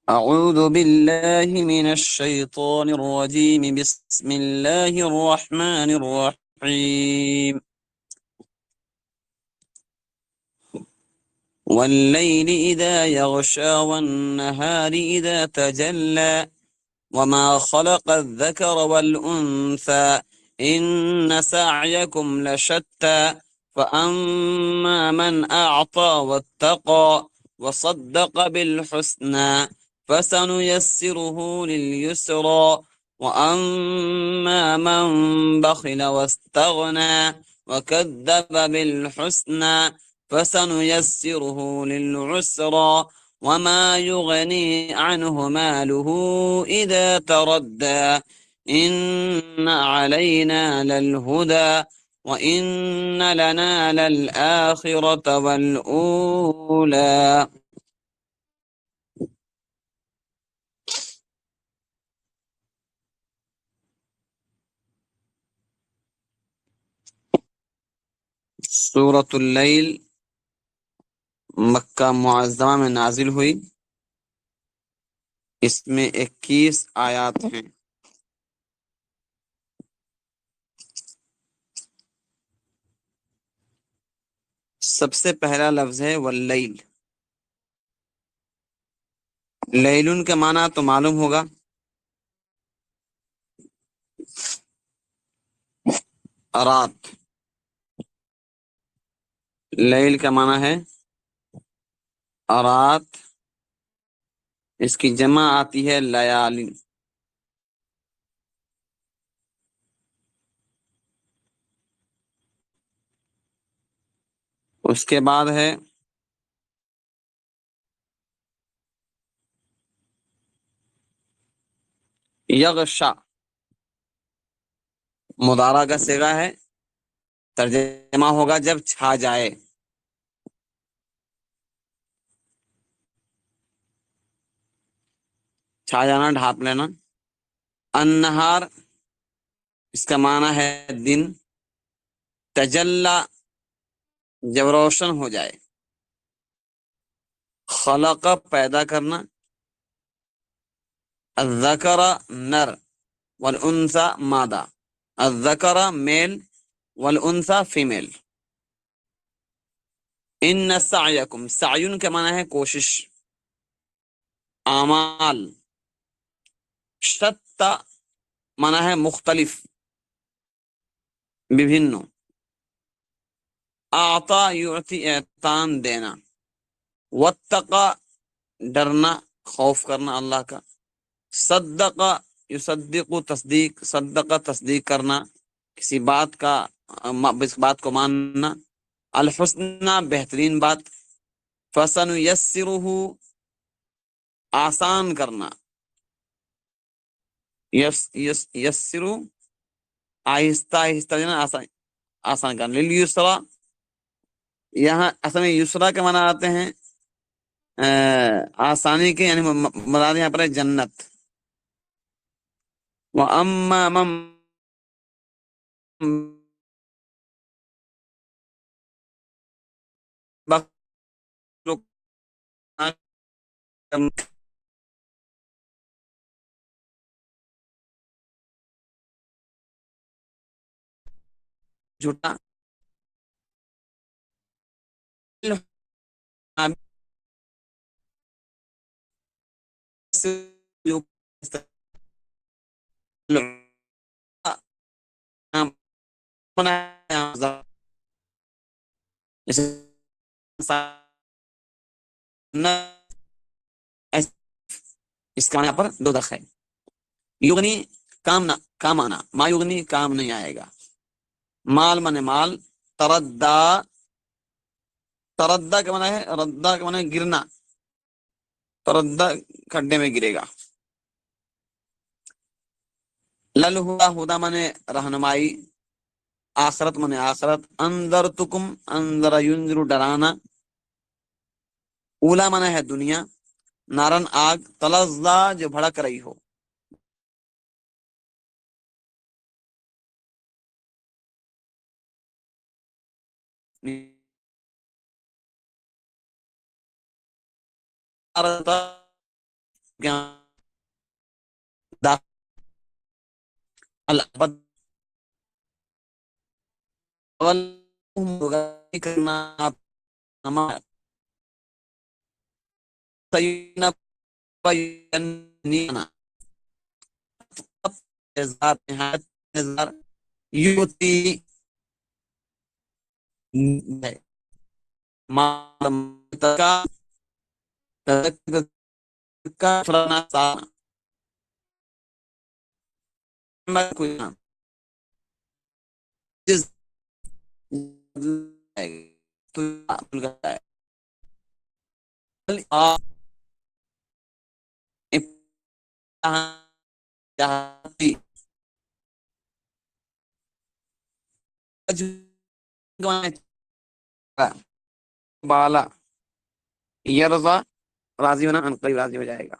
أعوذ بالله من الشيطان الرجيم بسم الله الرحمن الرحيم والليل إذا يغشى والنهار إذا تجلى وما خلق الذكر والأنثى إن سعيكم لشتى فأما من أعطى واتقى وصدق بالحسنى فسنيسره لليسرى وأما من بخل واستغنى وكذب بالحسنى فسنيسره للعسرى وما يغني عنه ماله إذا تردى إن علينا للهدى وإن لنا للآخرة والأولى. سورة اللیل مکہ معظمہ میں نازل ہوئی، اس میں 21 آیات ہیں۔ سب سے پہلا لفظ ہے واللیل۔ لیلن کا معنی تو معلوم ہوگا، رات۔ لیل کا معنی ہے رات، اس کی جمع آتی ہے لیالن۔ اس کے بعد ہے یغشا، مضارع کا صیغہ ہے، ترجمہ ہوگا جب چھا جائے۔ چھا جانا، ڈھانپ لینا۔ النہار، اس کا معنی ہے دن۔ تجلی، جب روشن ہو جائے۔ خلق، پیدا کرنا۔ الذکر، نر، والانثى، مادہ۔ الذکر میل، والانثى فیمیل۔ ان سعیکم، سعیون کا معنی ہے کوشش، اعمال۔ شتا معنی ہے مختلف، ببھن۔ اعطا یعطی، احسان دینا۔ واتقا، ڈرنا، خوف کرنا اللہ کا۔ صدق یصدق، تصدیق، صدق تصدیق کرنا، کسی بات کو ماننا۔ الحسنہ، بہترین بات۔ فسنیسرہ، آسان کرنا۔ یسرو، آہستہ آہستہ دینا، آسان کرنا۔ لیلیسرا، یہاں اصل میں یسرا کے معنی آتے ہیں آسانی کے، یعنی مراد یہاں پر ہے جنت۔ وَأَمَّا مَن جھوٹا، اس کا یہاں پر دو دخ ہے۔ یغنی، کام آنا، ما یغنی، کام نہیں آئے گا۔ مال منے مال۔ تردا، تردا کا معنی ہے، ردا کا معنی ہے گرنا، تردا کھڈے میں گرے گا۔ للہدا، ہدا منے رہنمائی۔ آخرت منے آخرت۔ انذرتکم، انذر ینذر، ڈرانا۔ اولا منے ہے دنیا۔ نارن، آگ۔ تلظا، جو بھڑک رہی ہو۔ کرنا نماز یوتی کا فلانا بالا یرضا راضی ہونا ان قریب راضی ہو جائے گا.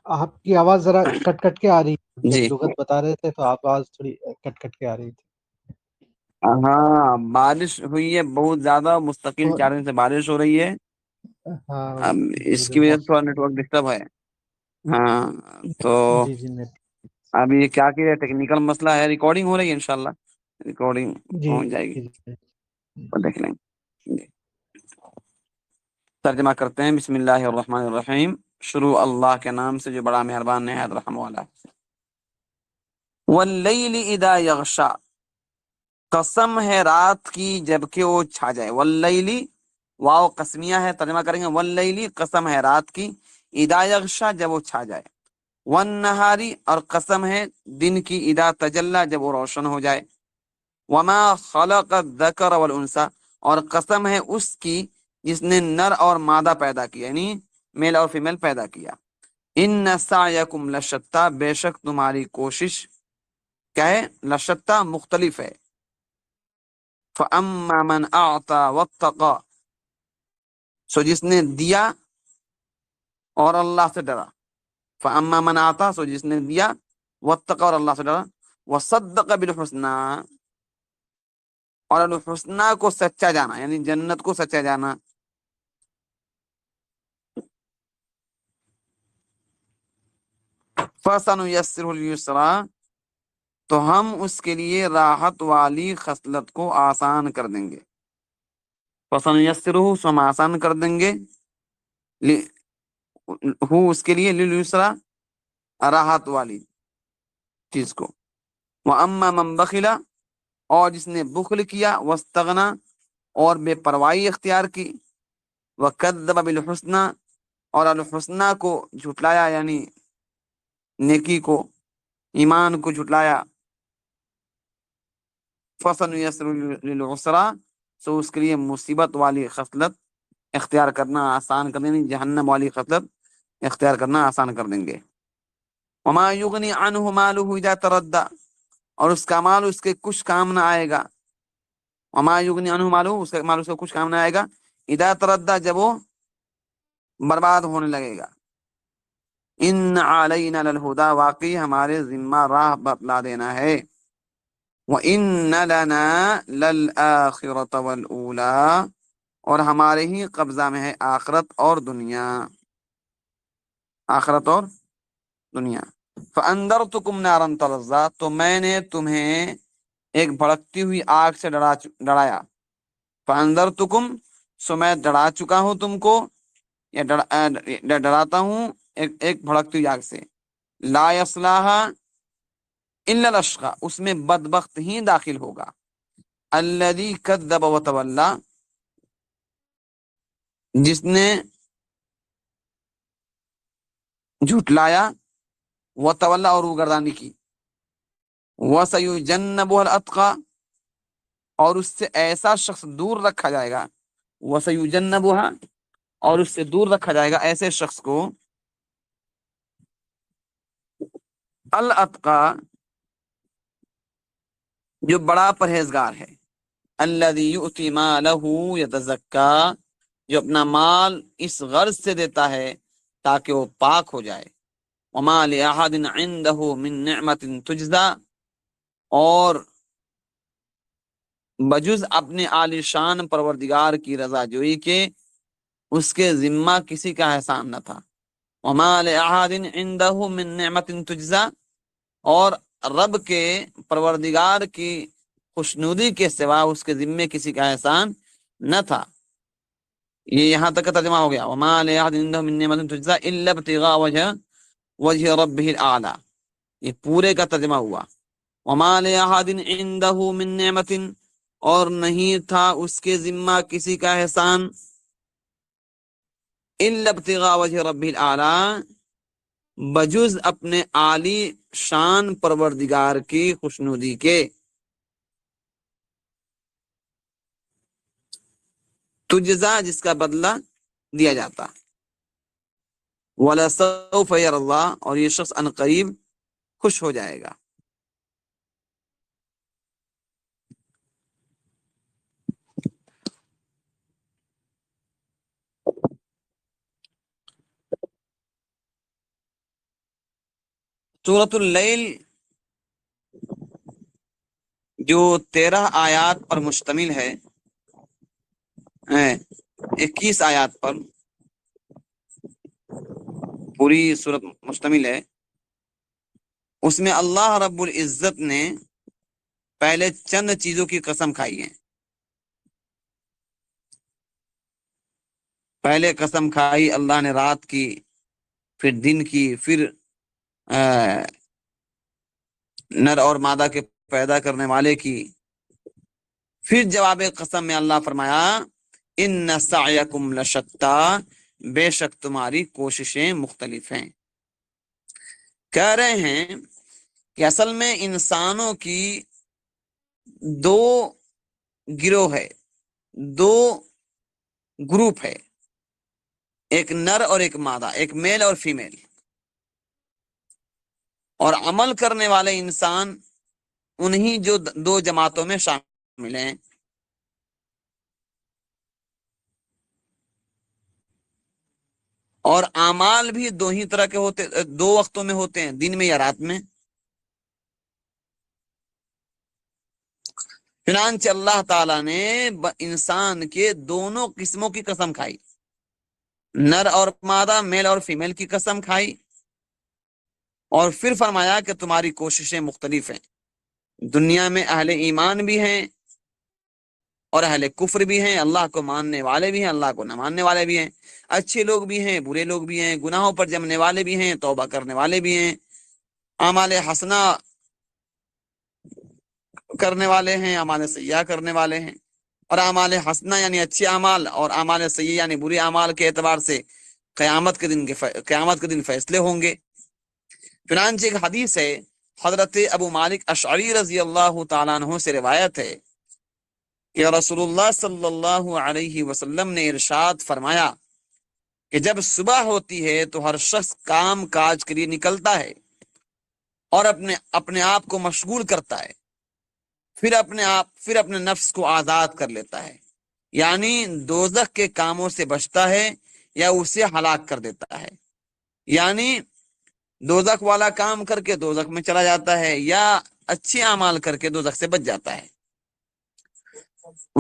آپ کی آواز ذرا کٹ کٹ کے آ رہی ہے. جی جب لغت بتا رہے تھے تو آپ آواز تھوڑی کٹ کٹ کے آ رہی تھی. ہاں بارش ہوئی ہے بہت زیادہ، مستقل 4 دن سے بارش ہو رہی ہے. ہاں اب اس کی وجہ سے تھوڑا نیٹ ورک ڈسٹرب ہے. ہاں تو جی جی نیٹ اب یہ کیا کہ ٹیکنیکل مسئلہ ہے. ریکارڈنگ ہو رہی ہے انشاءاللہ، ریکارڈنگ جی ہو جائے گی، جی اور دیکھ لیں گے. جی ترجمہ کرتے ہیں. بسم اللہ الرحمن الرحیم. شروع اللہ کے نام سے جو بڑا مہربان نہایت رحم والا. واللیل اذا یغشا، قسم ہے رات کی جبکہ وہ چھا جائے. واللیل واو قسمیہ ہے، ترجمہ کریں گے واللیل قسم ہے رات کی، اذا یغشا جب وہ چھا جائے. والنہاری اور قسم ہے دن کی، اذا تجلی جب وہ روشن ہو جائے. وما خلق الذکر والانثى اور قسم ہے اس کی جس نے نر اور مادہ پیدا کیا، یعنی میل اور فیمیل پیدا کیا. ان سعیکم لشتی، بے شک تمہاری کوشش کیا ہے، لشتی مختلف ہے. فاما من اعطى واتقى، سو جس نے دیا اور اللہ سے ڈرا. فاما من اعطى، سو جس نے دیا، واتقى اور اللہ سے ڈرا. وصدق بالحسنى اور الحسنى کو سچا جانا، یعنی جنت کو سچا جانا. فسنيسره لليسرى، تو ہم اس کے لیے راحت والی خصلت کو آسان کر دیں گے. فسنيسره، سو ہم آسان کر دیں گے، ہو اس کے لیے، لليسرى راحت والی چیز کو. واما من بخل، اور جس نے بخل کیا، واستغنى اور بے پرواہی اختیار کی. وکذب بالحسنى اور الحسنى کو جھٹلایا، یعنی نیکی کو، ایمان کو جھٹلایا. فسنيسره للعسرى، سو اس کے لیے مصیبت والی خصلت اختیار کرنا آسان کر دیں گے، جہنم والی خصلت اختیار کرنا آسان کر دیں گے. وما یغنی عنہ مالہ اذا تردی، اور اس کا مال اس کے کچھ کام نہ آئے گا. وما یغنی عنہ مالہ، اس کا مال اس کو کچھ کام نہ آئے گا. اذا تردی، جب وہ برباد ہونے لگے گا. ان علینا للہدی، واقعی ہمارے ذمہ راہ بتلا دینا ہے. وَإِنَّ لَنَا لَلْآخِرَةَ وَالْأُولَىٰ اور ہمارے ہی قبضہ میں ہے آخرت اور دنیا، آخرت اور دنیا. فَأَنذَرْتُكُمْ نَارًا تَلَظَّىٰ، تو میں نے تمہیں ایک بھڑکتی ہوئی آگ سے ڈرایا. فَأَنذَرْتُكُمْ، سو میں ڈرا چکا ہوں تم کو، یا ڈراتا ہوں ایک بھڑکتی ہوئی آگ سے. لا يصلاها الا الاشقى، اس میں بدبخت ہی داخل ہوگا. الذي كذب وتولى، جس نے جھٹلایا، وتولى اور روگردانی کی. وسيجنبها الاتقى، اور اس سے ایسا شخص دور رکھا جائے گا. وسيجنبها، اور اس سے دور رکھا جائے گا ایسے شخص کو، الاتقى جو بڑا پرہیزگار ہے. الذي يؤتي ماله يتزكى، جو اپنا مال اس غرض سے دیتا ہے تاکہ وہ پاک ہو جائے. وما لأحد عنده من نعمة تجزا، اور بجز اپنے عالی شان پروردگار کی رضا جوئی کے اس کے ذمہ کسی کا احسان نہ تھا۔ وما لأحد عنده من نعمة تجزا، اور رب کے پروردگار کی خوشنودی کے سوا اس کے ذمے کسی کا احسان نہ تھا۔ یہ یہاں تک کا ترجمہ ہو گیا، وما لأحد عنده من نعمة تجزا الا ابتغاء وجه ربه الاعلی، یہ پورے کا ترجمہ ہوا۔ وما لأحد عنده من نعمة، اور نہیں تھا اس کے ذمہ کسی کا احسان، الا ابتغاء وجه ربه الاعلی، بجز اپنے عالی شان پروردگار کی خوشنودی کے۔ تجزا جس کا بدلہ دیا جاتا، وَلَسَوْفَ يَرَى اللَّهُ، اور یہ شخص ان قریب خوش ہو جائے گا۔ سورۃ اللیل جو 13 آیات پر مشتمل ہے، 21 آیات پر پوری سورت مشتمل ہے، اس میں اللہ رب العزت نے پہلے چند چیزوں کی قسم کھائی ہے۔ پہلے قسم کھائی اللہ نے رات کی، پھر دن کی، پھر نر اور مادہ کے پیدا کرنے والے کی، پھر جواب قسم میں اللہ فرمایا ان سعیکم لشتا، بے شک تمہاری کوششیں مختلف ہیں۔ کہہ رہے ہیں کہ اصل میں انسانوں کی 2 گروہ ہے، 2 گروپ ہے، ایک نر اور ایک مادہ، ایک میل اور فیمیل، اور عمل کرنے والے انسان انہی جو 2 جماعتوں میں شامل ہیں۔ اور اعمال بھی 2 ہی طرح کے ہوتے، 2 وقتوں میں ہوتے ہیں، دن میں یا رات میں۔ چنانچہ اللہ تعالیٰ نے انسان کے دونوں قسموں کی قسم کھائی، نر اور مادہ، میل اور فیمیل کی قسم کھائی، اور پھر فرمایا کہ تمہاری کوششیں مختلف ہیں۔ دنیا میں اہل ایمان بھی ہیں اور اہل کفر بھی ہیں، اللہ کو ماننے والے بھی ہیں، اللہ کو نہ ماننے والے بھی ہیں، اچھے لوگ بھی ہیں، برے لوگ بھی ہیں، گناہوں پر جمنے والے بھی ہیں، توبہ کرنے والے بھی ہیں، اعمال حسنہ کرنے والے ہیں، اعمال سیئہ کرنے والے ہیں۔ اور اعمال حسنہ یعنی اچھے اعمال، اور اعمال سیئہ یعنی برے اعمال کے اعتبار سے قیامت کے دن فیصلے ہوں گے۔ چنانچہ ایک حدیث ہے، حضرت ابو مالک اشعری رضی اللہ تعالیٰ عنہ سے روایت ہے کہ رسول اللہ صلی اللہ علیہ وسلم نے ارشاد فرمایا کہ جب صبح ہوتی ہے تو ہر شخص کام کاج کے لیے نکلتا ہے اور اپنے آپ کو مشغول کرتا ہے، پھر اپنے نفس کو آزاد کر لیتا ہے، یعنی دوزخ کے کاموں سے بچتا ہے یا اسے ہلاک کر دیتا ہے، یعنی دوزخ والا کام کر کے دوزخ میں چلا جاتا ہے یا اچھے اعمال کر کے دوزخ سے بچ جاتا ہے۔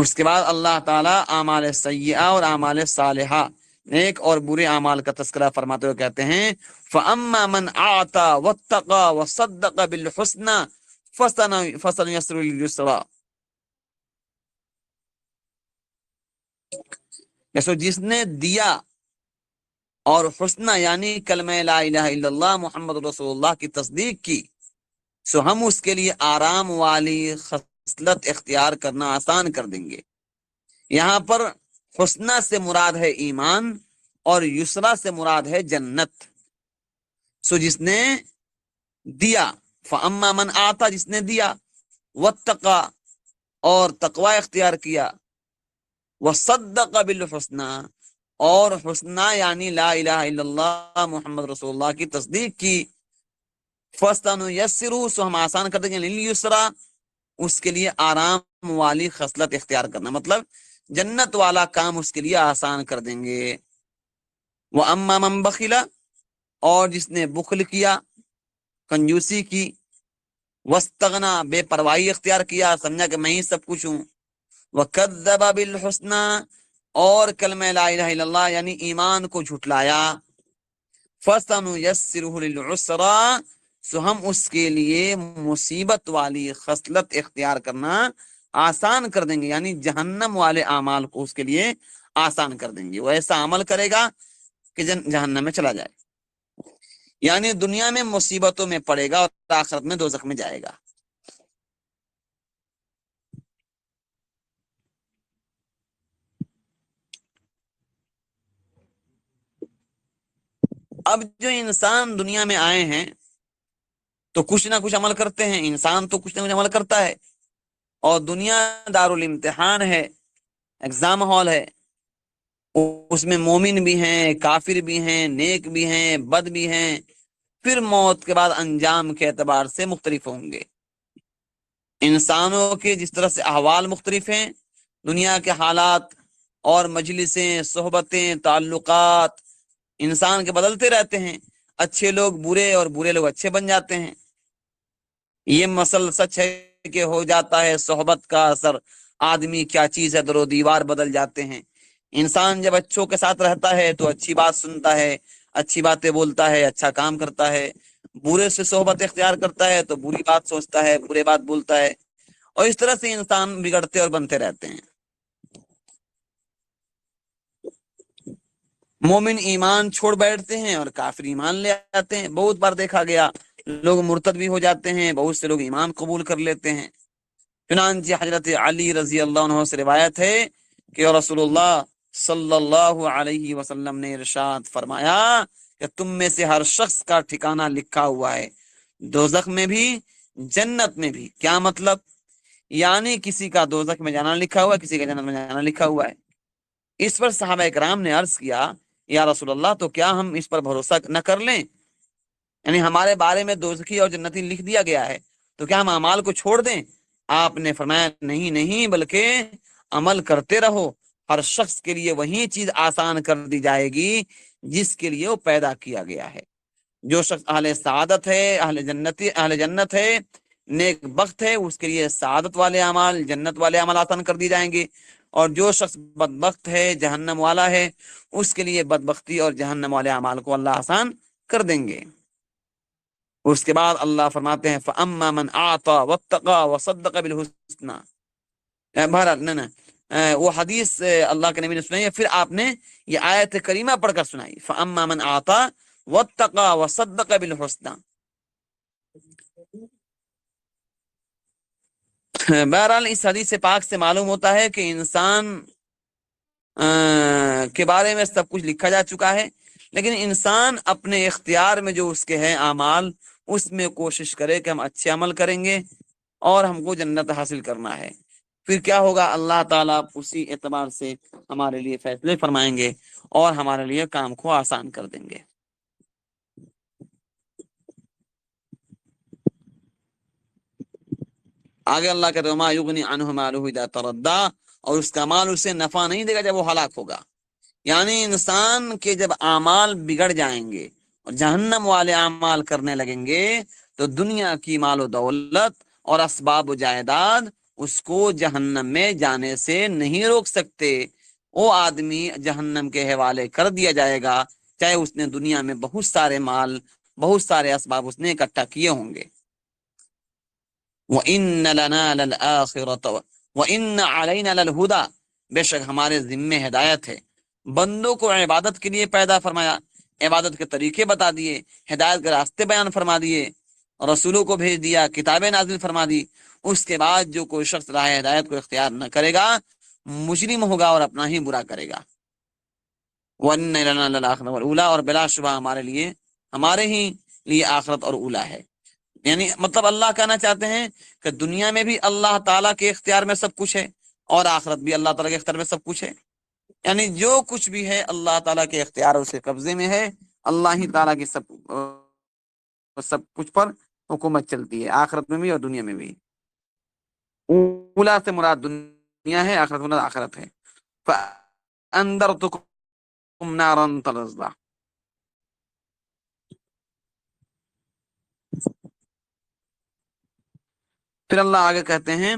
اس کے بعد اللہ تعالیٰ اعمال سیئہ اور اعمال صالحہ، نیک اور برے اعمال کا تذکرہ فرماتے ہوئے کہتے ہیں فَأَمَّا مَنْ أَعْطَى وَاتَّقَى وَصَدَّقَ بِالْحُسْنَى فَسَنُيَسِّرُهُ لِلْيُسْرَى، جس نے دیا اور حسنہ یعنی کلمہ لا الہ الا اللہ محمد رسول اللہ کی تصدیق کی، سو ہم اس کے لیے آرام والی خصلت اختیار کرنا آسان کر دیں گے۔ یہاں پر حسنہ سے مراد ہے ایمان اور یسرا سے مراد ہے جنت۔ سو جس نے دیا، فاما من آتا، جس نے دیا، واتقا اور تقوی اختیار کیا، وصدق بالحسنى اور حسنہ یعنی لا الہ الا اللہ محمد رسول اللہ کی تصدیق کی، فَسَنُيَسِّرُهُ سو ہم آسان کر دیں گے، لِلْيُسْرَى اس کے لیے آرام والی خصلت اختیار کرنا، مطلب جنت والا کام اس کے لیے آسان کر دیں گے۔ وَأَمَّا مَنْ بَخِلَ اور جس نے بخل کیا، کنجوسی کی، وستغنا بے پرواہی اختیار کیا، سمجھا کہ میں ہی سب کچھ ہوں، وکذب بالحسنی اور کلمہ لا الہ الا اللہ یعنی ایمان کو جھٹلایا، فَسَنُيَسِّرُهُ لِلْعُسْرَىٰ سو ہم اس کے لیے مصیبت والی خصلت اختیار کرنا آسان کر دیں گے، یعنی جہنم والے اعمال کو اس کے لیے آسان کر دیں گے، وہ ایسا عمل کرے گا کہ جہنم میں چلا جائے، یعنی دنیا میں مصیبتوں میں پڑے گا اور آخرت میں دوزخ میں جائے گا۔ اب جو انسان دنیا میں آئے ہیں تو کچھ نہ کچھ عمل کرتے ہیں، انسان تو کچھ نہ کچھ عمل کرتا ہے، اور دنیا دارالامتحان ہے، ایگزام ہال ہے، اس میں مومن بھی ہیں، کافر بھی ہیں، نیک بھی ہیں، بد بھی ہیں، پھر موت کے بعد انجام کے اعتبار سے مختلف ہوں گے۔ انسانوں کے جس طرح سے احوال مختلف ہیں، دنیا کے حالات اور مجلسیں، صحبتیں، تعلقات انسان کے بدلتے رہتے ہیں، اچھے لوگ برے اور برے لوگ اچھے بن جاتے ہیں، یہ مسل سچ ہے کہ ہو جاتا ہے صحبت کا اثر، آدمی کیا چیز ہے در و دیوار بدل جاتے ہیں۔ انسان جب اچھوں کے ساتھ رہتا ہے تو اچھی بات سنتا ہے، اچھی باتیں بولتا ہے، اچھا کام کرتا ہے، برے سے صحبت اختیار کرتا ہے تو بری بات سوچتا ہے، برے بات بولتا ہے، اور اس طرح سے انسان بگڑتے اور بنتے رہتے ہیں۔ مومن ایمان چھوڑ بیٹھتے ہیں اور کافر ایمان لے آتے ہیں، بہت بار دیکھا گیا، لوگ مرتد بھی ہو جاتے ہیں، بہت سے لوگ ایمان قبول کر لیتے ہیں۔ چنانچہ حضرت علی رضی اللہ عنہ سے روایت ہے کہ رسول اللہ صلی اللہ علیہ وسلم نے ارشاد فرمایا کہ تم میں سے ہر شخص کا ٹھکانہ لکھا ہوا ہے، دوزخ میں بھی جنت میں بھی۔ کیا مطلب؟ یعنی کسی کا دوزخ میں جانا لکھا ہوا ہے، کسی کا جنت میں جانا لکھا ہوا ہے۔ اس پر صحابہ اکرام نے عرض کیا یا رسول اللہ تو کیا ہم اس پر بھروسہ نہ کر لیں؟ یعنی ہمارے بارے میں دوزخی اور جنتی لکھ دیا گیا ہے تو کیا ہم اعمال کو چھوڑ دیں؟ آپ نے فرمایا نہیں نہیں، بلکہ عمل کرتے رہو، ہر شخص کے لیے وہی چیز آسان کر دی جائے گی جس کے لیے وہ پیدا کیا گیا ہے۔ جو شخص اہل سعادت ہے، اہل جنت ہے، نیک بخت ہے، اس کے لیے سعادت والے اعمال، جنت والے اعمال آسان کر دی جائیں گے، اور جو شخص بدبخت ہے، جہنم والا ہے، اس کے لیے بدبختی اور جہنم والے اعمال کو اللہ آسان کر دیں گے۔ اس کے بعد اللہ فرماتے ہیں فَأَمَّا مَنْ أَعْطَى وَاتَّقَى وَصَدَّقَ بِالْحُسْنَى۔ بہرحال نہ وہ حدیث اللہ کے نبی نے سنائی ہے، پھر آپ نے یہ آیت کریمہ پڑھ کر سنائی فَأَمَّا مَنْ أَعْطَى وَاتَّقَى وَصَدَّقَ بِالْحُسْنَى۔ بہرحال اس حدیث پاک سے معلوم ہوتا ہے کہ انسان کے بارے میں سب کچھ لکھا جا چکا ہے، لیکن انسان اپنے اختیار میں جو اس کے ہیں اعمال، اس میں کوشش کرے کہ ہم اچھے عمل کریں گے اور ہم کو جنت حاصل کرنا ہے۔ پھر کیا ہوگا؟ اللہ تعالیٰ اسی اعتبار سے ہمارے لیے فیصلے فرمائیں گے اور ہمارے لیے کام کو آسان کر دیں گے۔ آگے اللہ کہتے ہیں وَمَا يُغْنِي عَنْهُ مَالُهُ إِذَا تَرَدَّىٰ، اور اس کا مال اسے نفع نہیں دے گا جب وہ ہلاک ہوگا۔ یعنی انسان کے جب اعمال بگڑ جائیں گے اور جہنم والے اعمال کرنے لگیں گے تو دنیا کی مال و دولت اور اسباب و جائیداد اس کو جہنم میں جانے سے نہیں روک سکتے، وہ آدمی جہنم کے حوالے کر دیا جائے گا، چاہے اس نے دنیا میں بہت سارے مال، بہت سارے اسباب اس نے اکٹھا کیے ہوں گے۔ وَإِنَّ لَنَا لَلْآخِرَةَ وَإِنَّ عَلَيْنَا لَلْهُدَىٰ، بے شک ہمارے ذمے ہدایت ہے۔ بندوں کو عبادت کے لیے پیدا فرمایا، عبادت کے طریقے بتا دیے، ہدایت کے راستے بیان فرما دیے، رسولوں کو بھیج دیا، کتابیں نازل فرما دی۔ اس کے بعد جو کوئی شخص راہ ہدایت کو اختیار نہ کرے گا مجرم ہوگا اور اپنا ہی برا کرے گا۔ وَإِنَّ لَنَا لَلْآخِرَةَ وَالْأُولَىٰ، اور بلا شبہ ہمارے ہی لیے آخرت اور اولا ہے۔ یعنی مطلب اللہ کہنا چاہتے ہیں کہ دنیا میں بھی اللہ تعالیٰ کے اختیار میں سب کچھ ہے اور آخرت بھی اللہ تعالیٰ کے اختیار میں سب کچھ ہے، یعنی جو کچھ بھی ہے اللہ تعالیٰ کے اختیار اس کے قبضے میں ہے، اللہ ہی تعالیٰ کی سب کچھ پر حکومت چلتی ہے، آخرت میں بھی اور دنیا میں بھی۔ اولا سے مراد دنیا ہے، آخرت مراد آخرت ہے۔ فَأَنذَرْتُكُمْ نَارًا تَلَظَّىٰ، پھر اللہ آگے کہتے ہیں